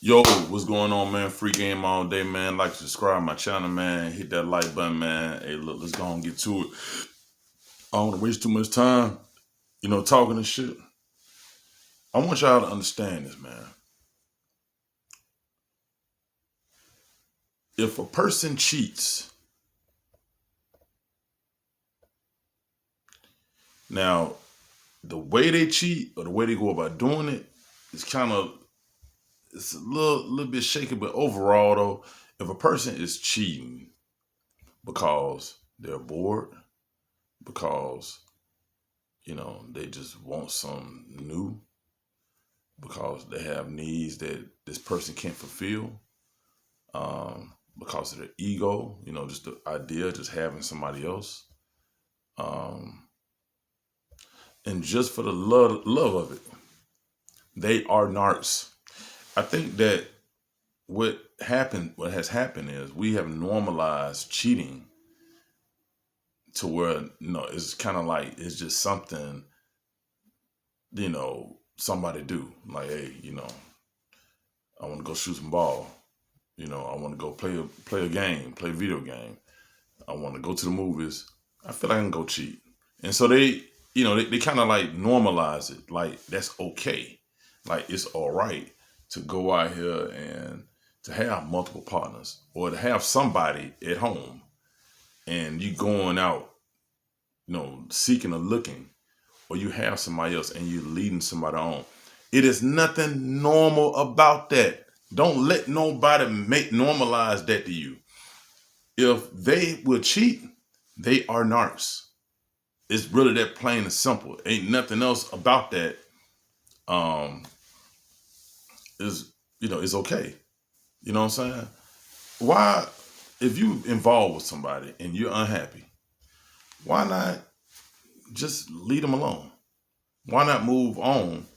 Yo, what's going on, man? Free game all day, man. Like, subscribe my channel, man. Hit that like button, man. Hey, look, let's go and get to it. I don't want to waste too much time, talking and shit. I want y'all to understand this, man. If a person cheats, now, the way they cheat or the way they go about doing it is it's a little bit shaky, but overall, though, if a person is cheating because they're bored, because they just want some new, because they have needs that this person can't fulfill, because of their ego, just the idea of just having somebody else, um, and just for the love of it, they are narcs. I think that what has happened is we have normalized cheating to where it's kind of like it's just something somebody do. Like, hey, I want to go shoot some ball. I want to go play a game, play a video game. I want to go to the movies. I feel like I can go cheat. And so they kind of like normalize it. Like, that's okay. Like, it's all right to go out here and to have multiple partners or to have somebody at home and you going out, seeking or looking, or you have somebody else and you're leading somebody on. It is nothing normal about that. Don't let nobody normalize that to you. If they will cheat, they are narcs. It's really that plain and simple. Ain't nothing else about that. Is okay. You know what I'm saying? Why, if you involved with somebody and you're unhappy, why not just leave them alone? Why not move on?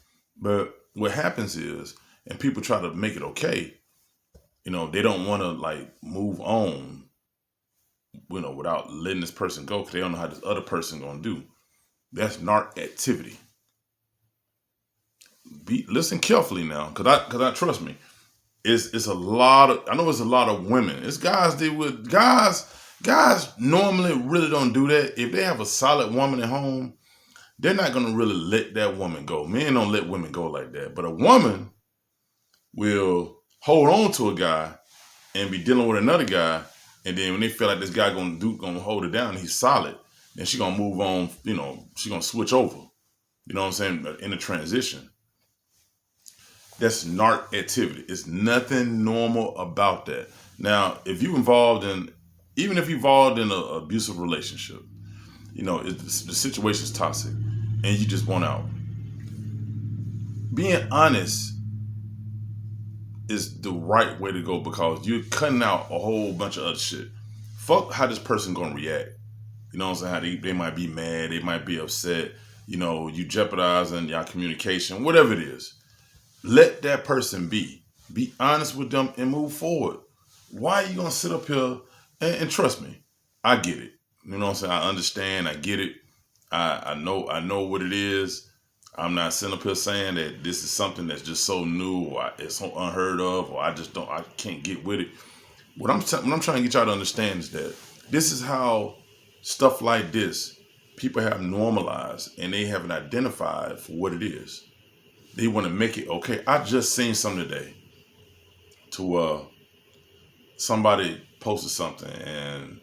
But what happens is, and people try to make it okay, they don't want to like move on, without letting this person go because they don't know how this other person gonna do. That's narc activity. Listen carefully now, cause I trust me. It's a lot of, I know it's a lot of women. It's guys guys normally really don't do that. If they have a solid woman at home, they're not gonna really let that woman go. Men don't let women go like that. But a woman will hold on to a guy and be dealing with another guy, and then when they feel like this guy gonna hold it down, and he's solid, then she gonna move on. She gonna switch over. You know what I'm saying? In the transition. That's narc activity. It's nothing normal about that. Now, if you even if you're involved in an abusive relationship, the situation's toxic, and you just want out. Being honest is the right way to go because you're cutting out a whole bunch of other shit. Fuck how this person gonna react. You know what I'm saying? How they might be mad, they might be upset. You jeopardizing your communication, whatever it is. Let that person be. Be honest with them and move forward. Why are you gonna sit up here and trust me? I get it. You know what I'm saying? I understand. I get it. I know what it is. I'm not sitting up here saying that this is something that's just so new or it's so unheard of or I can't get with it. What I'm trying to get y'all to understand is that this is how stuff like this people have normalized and they haven't identified for what it is. They want to make it okay. I just seen something today to somebody posted something and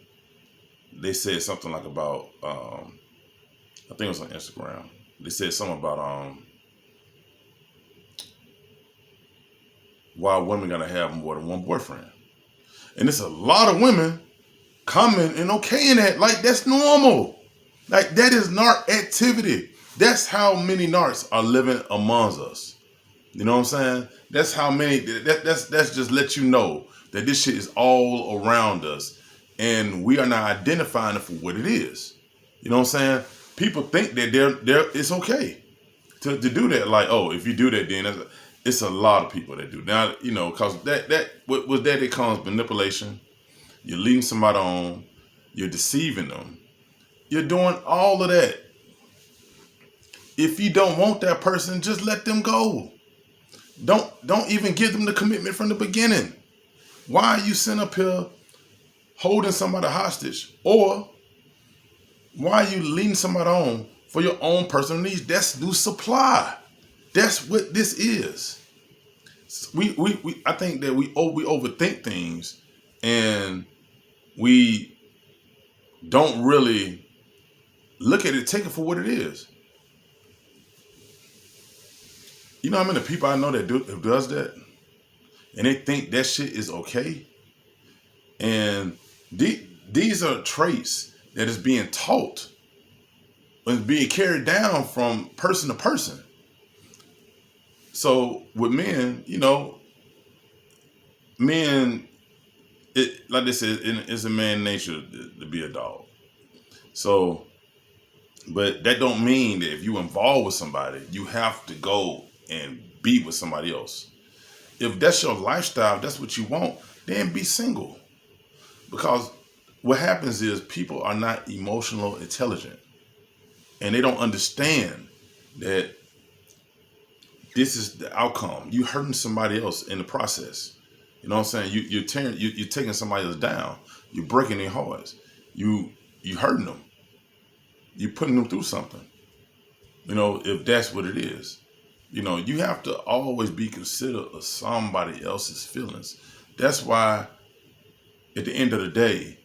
they said something like about I think it was on Instagram. They said something about why women gotta have more than one boyfriend. And it's a lot of women coming and okaying that. Like, that's normal. Like, that is narc activity. That's how many narcs are living amongst us. You know what I'm saying? That's how many. That's just let you know that this shit is all around us, and we are not identifying it for what it is. You know what I'm saying? People think that it's okay to do that. Like, oh, if you do that, then it's a lot of people that do. Now, because with that it comes manipulation. You're leading somebody on. You're deceiving them. You're doing all of that. If you don't want that person, just let them go. Don't even give them the commitment from the beginning. Why are you sitting up here holding somebody hostage? Or why are you leading somebody on for your own personal needs? That's new supply. That's what this is. I think that we overthink things, and we don't really look at it, take it for what it is. You know how many people I know that does that, and they think that shit is okay. And these are traits that is being taught and being carried down from person to person. So with men, men, like they said, it's a man's nature to be a dog. So, but that don't mean that if you involved with somebody, you have to go and be with somebody else. If that's your lifestyle, if that's what you want, then be single. Because what happens is people are not emotional intelligent, and they don't understand that this is the outcome. You hurting somebody else in the process. You know what I'm saying? You're taking somebody else down. You're breaking their hearts. You hurting them. You're putting them through something. If that's what it is. You have to always be considerate of somebody else's feelings. That's why, at the end of the day,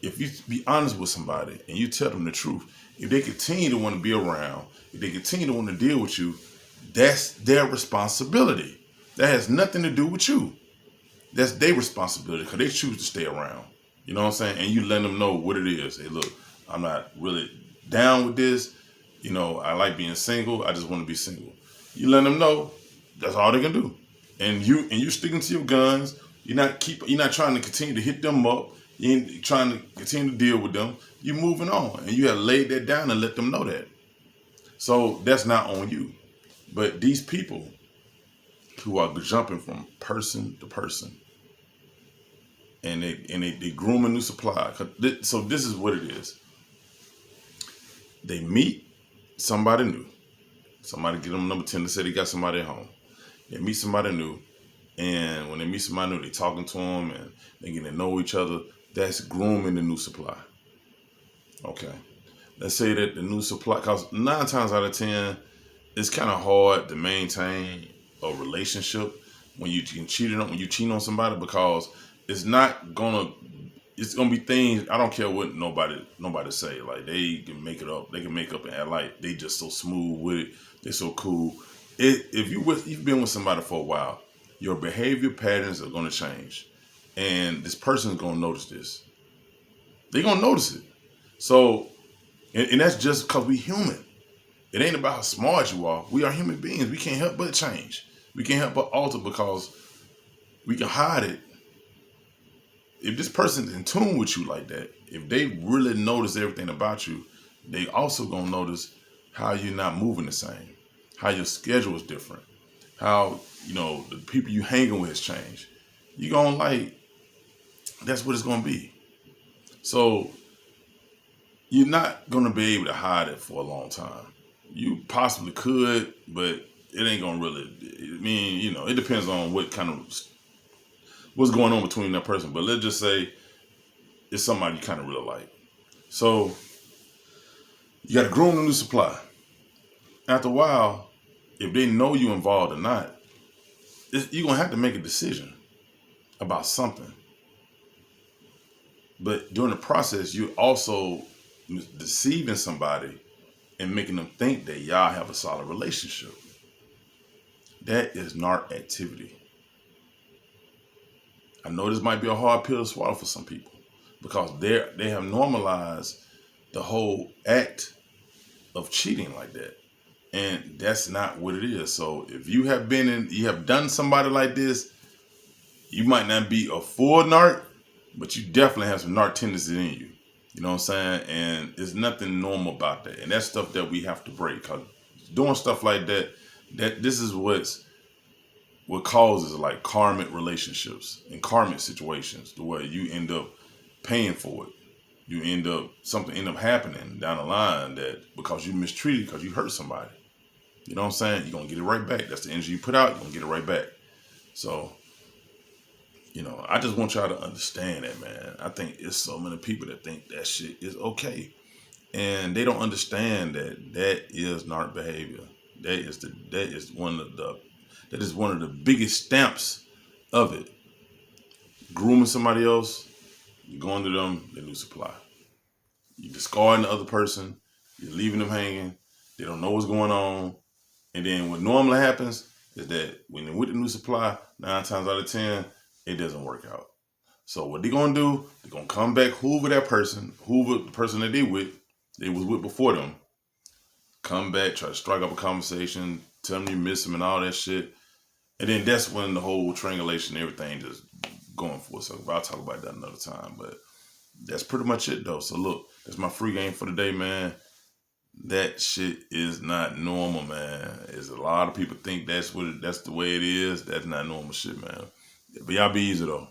if you be honest with somebody and you tell them the truth, if they continue to want to be around, if they continue to want to deal with you, that's their responsibility. That has nothing to do with you. That's their responsibility because they choose to stay around. You know what I'm saying? And you let them know what it is. Hey, look, I'm not really down with this. I like being single. I just want to be single. You let them know that's all they can do. And you sticking to your guns. You're not trying to continue to hit them up. You ain't trying to continue to deal with them. You're moving on. And you have laid that down and let them know that. So that's not on you. But these people who are jumping from person to person, and they groom a new supply. So this is what it is. They meet somebody new. Somebody get them number 10 to say they got somebody at home. They meet somebody new. And when they meet somebody new, they talking to them and they getting to know each other. That's grooming the new supply. Okay. Let's say that the new supply, because 9 times out of 10, it's kind of hard to maintain a relationship when you cheat on somebody, because it's gonna be things. I don't care what nobody say. Like, they can make it up. They can make up and act like they just so smooth with it. They're so cool. If you've been with somebody for a while, your behavior patterns are gonna change, and this person is gonna notice this. They're gonna notice it. So, and that's just because we human. It ain't about how smart you are. We are human beings. We can't help but change. We can't help but alter, because we can hide it. If this person's in tune with you like that, if they really notice everything about you, they also gonna notice how you're not moving the same, how your schedule is different, how the people you hanging with has changed. You gonna that's what it's gonna be. So you're not gonna be able to hide it for a long time. You possibly could, but it ain't gonna really. It depends on what's going on between that person. But let's just say it's somebody you kind of really like. So you got to groom the new supply. After a while, if they know you involved or not, you're gonna have to make a decision about something. But during the process, you're also deceiving somebody and making them think that y'all have a solid relationship. That is narc activity. I know this might be a hard pill to swallow for some people, because they have normalized the whole act of cheating like that. And that's not what it is. So if you have done somebody like this, you might not be a full narc, but you definitely have some narc tendencies in you. You know what I'm saying? And there's nothing normal about that. And that's stuff that we have to break. Because doing stuff like that, this is what causes like karmic relationships and karmic situations, to where you end up paying for it. Something end up happening down the line, that because you mistreated, because you hurt somebody. You know what I'm saying? You're going to get it right back. That's the energy you put out. You're going to get it right back. So, I just want y'all to understand that, man. I think it's so many people that think that shit is okay. And they don't understand that is narc behavior. That is one of the biggest stamps of it. Grooming somebody else, you're going to them, they lose supply. You're discarding the other person, you're leaving them hanging, they don't know what's going on. And then what normally happens is that when they're with the new supply, 9 times out of 10, it doesn't work out. So what they're going to do, they're going to come back, hoover the person that they was with before them, come back, try to strike up a conversation, tell them you miss them and all that shit. And then that's when the whole triangulation, everything just going for itself. I'll talk about that another time. But that's pretty much it, though. So look, that's my free game for the day, man. That shit is not normal, man. There's a lot of people think that's the way it is. That's not normal shit, man. But y'all be easy, though.